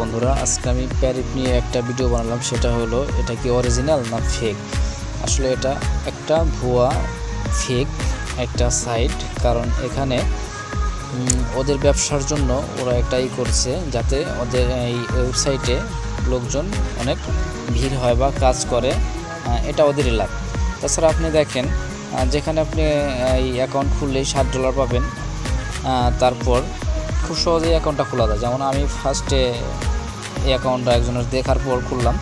বন্ধুরা, আজকে আমি প্যারিপ নিয়ে একটা ভিডিও বানালাম। সেটা হলো এটা কি অরিজিনাল না ফেক। আসলে এটা একটা ভুয়া ফেক একটা সাইট, কারণ এখানে ওদের ব্যবসার জন্য ওরা একটাই করছে যাতে ওদের এই ওয়েবসাইটে লোকজন অনেক ভিড় হয় বা কাজ করে, এটা ওদেরই লাভ। তাছাড়া আপনি দেখেন, যেখানে আপনি এই অ্যাকাউন্ট খুললেই $7 পাবেন, তারপর খুব সহজেই অ্যাকাউন্টটা খোলা যায়। যেমন আমি ফার্স্টে এই অ্যাকাউন্টটা একজনের দেখার পর খুললাম।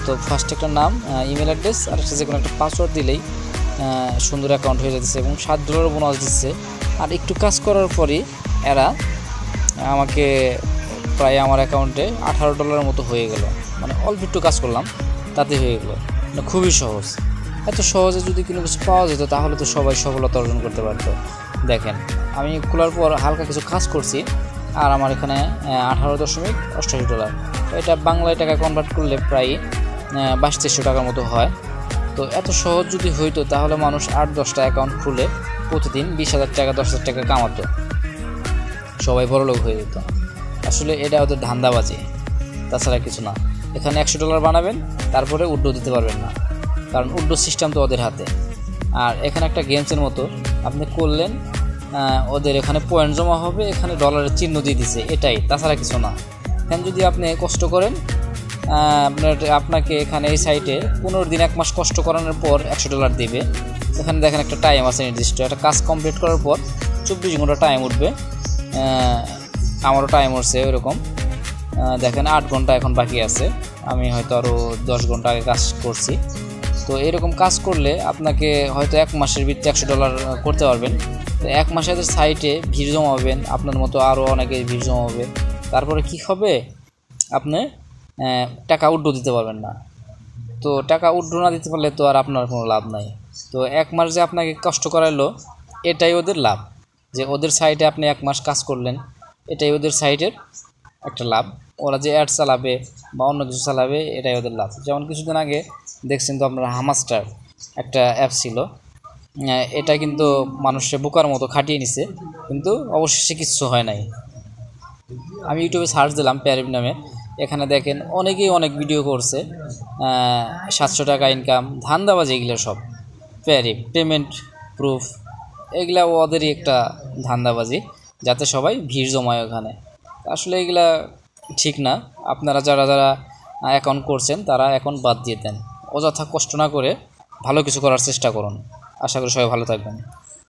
তো ফার্স্টে একটা নাম, ইমেল অ্যাড্রেস আর একটা যে কোনো একটা পাসওয়ার্ড দিলেই সুন্দর অ্যাকাউন্ট হয়ে যাচ্ছে এবং $7 বোনাস দিচ্ছে। আর একটু কাজ করার পরই এরা আমাকে প্রায় আমার অ্যাকাউন্টে $18 মতো হয়ে গেল। মানে অল্প একটু কাজ করলাম তাতে হয়ে গেলো। খুবই সহজ। এত সহজে যদি কোনো কিছু পাওয়া যেত তাহলে তো সবাই সফলতা অর্জন করতে পারতো। দেখেন, আমি খোলার পর হালকা কিছু কাজ করছি আর আমার এখানে $18.88। তো এটা বাংলায় টাকা কনভার্ট করলে প্রায় 2200-2300 টাকার মতো হয়। তো এত সহজ যদি হইতো তাহলে মানুষ 8-10টা অ্যাকাউন্ট খুলে প্রতিদিন 20,000 টাকা 10,000 টাকা কামাতো, সবাই বড়লোক হয়ে যেত। আসলে এটা ওদের ধান্দাবাজি, তাছাড়া কিছু না। এখানে $100 বানাবেন, তারপরে উড্ডো দিতে পারবেন না, কারণ উড্ডো সিস্টেম তো ওদের হাতে। আর এখানে একটা গেমসের মতো আপনি করলেন, ওদের এখানে পয়েন্ট জমা হবে, এখানে ডলারের চিহ্ন দিয়ে দিছে, এটাই, তাছাড়া কিছু না। এখানে যদি আপনি কষ্ট করেন, আপনাকে এখানে এই সাইটে 15 দিন 1 মাস কষ্ট করানোর পর $100 দিবে। এখানে দেখেন একটা টাইম আছে নির্দিষ্ট, একটা কাজ কমপ্লিট করার পর 24 ঘন্টা টাইম উঠবে। আমারও টাইম উঠছে ওইরকম। দেখেন 8 ঘন্টা এখন বাকি আছে, আমি হয়তো আরও 10 ঘন্টা আগে কাজ করছি। তো এরকম কাজ করলে আপনাকে হয়তো 1 মাসের ভিতরে $100 করতে পারবেন। তো 1 মাসের সাইটে ভিড় জমাবেন, আপনার মতো আরও অনেকে ভিড় জমাবে। তারপরে কি হবে, আপনি টাকা উড্ডো দিতে পারবেন না। তো টাকা উড্ডো না দিতে পারলে তো আর আপনার কোনো লাভ নাই। তো 1 মাস যে আপনাকে কষ্ট করাইলো, এটাই ওদের লাভ। যে ওদের সাইটে আপনি 1 মাস কাজ করলেন, এটাই ওদের সাইটের একটা লাভ। ওরা যে অ্যাড চালাবে বা অন্য কিছু চালাবে, এটাই ওদের লাভ। যেমন কিছুদিন আগে দেখছেন তো আপনারা, হামাস্টার একটা অ্যাপ ছিল, এটা কিন্তু মানুষের বোকার মতো খাটিয়ে নিছে, কিন্তু অবশেষে কিচ্ছু হয় নাই। আমি ইউটিউবে সার্চ দিলাম প্যারিপ নামে, এখানে দেখেন অনেকেই অনেক ভিডিও করছে, 700 টাকা ইনকাম, ধান্দাবাজি এগুলো সব। প্যারিপ পেমেন্ট প্রুফ, এগুলা ওদেরই একটা ধান্দাবাজি, যাতে সবাই ভিড় জমায় ওখানে। আসলে এগুলা ঠিক না। আপনারা যারা যারা অ্যাকাউন্ট করছেন তারা অ্যাকাউন্ট বাদ দিয়ে দেন, অযথা কষ্ট না করে ভালো কিছু করার চেষ্টা করুন। আশা করি সবাই ভালো থাকবেন।